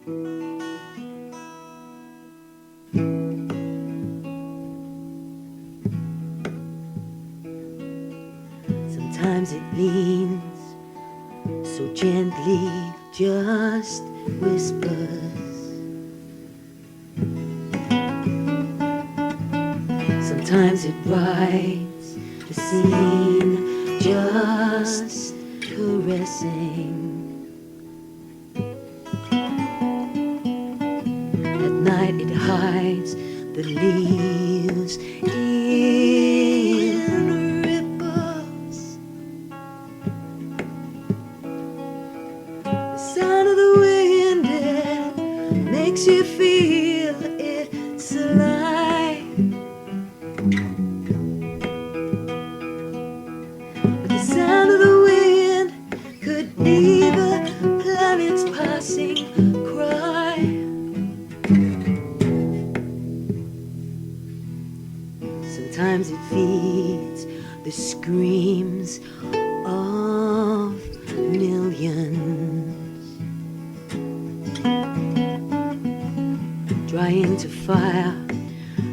Sometimes it leans so gently, just whispers. Sometimes it writes the scene, just caressing. At night it hides the leaves in ripples. The sound of the wind, it makes you feel it's alive. But the sound of the wind could be the planet's passing cry. Sometimes it feeds the screams of millions, trying to fire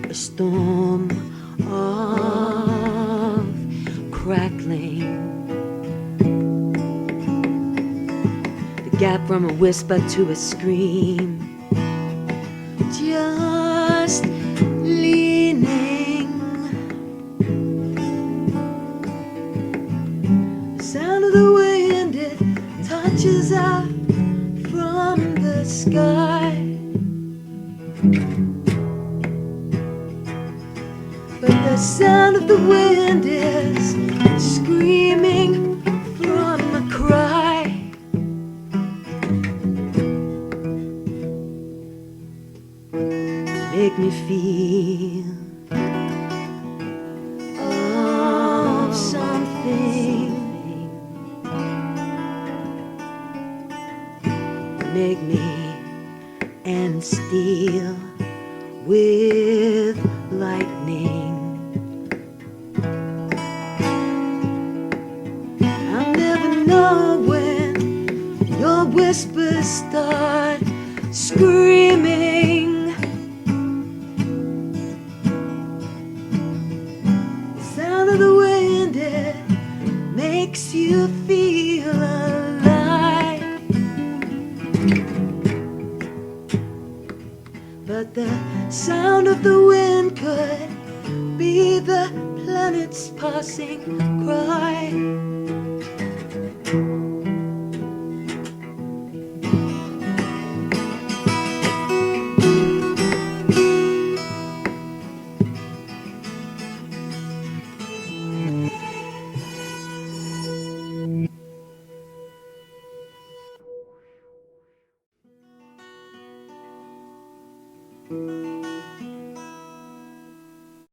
a storm of crackling. The gap from a whisper to a scream, just leaning. The sound of the wind, it touches out from the sky. But the sound of the wind is screaming from a cry. Make me feel of something. Make me and steel with lightning. I'll never know when your whispers start screaming. The sound of the wind, it makes you feel alive. But the sound of the wind could be the planet's passing cry.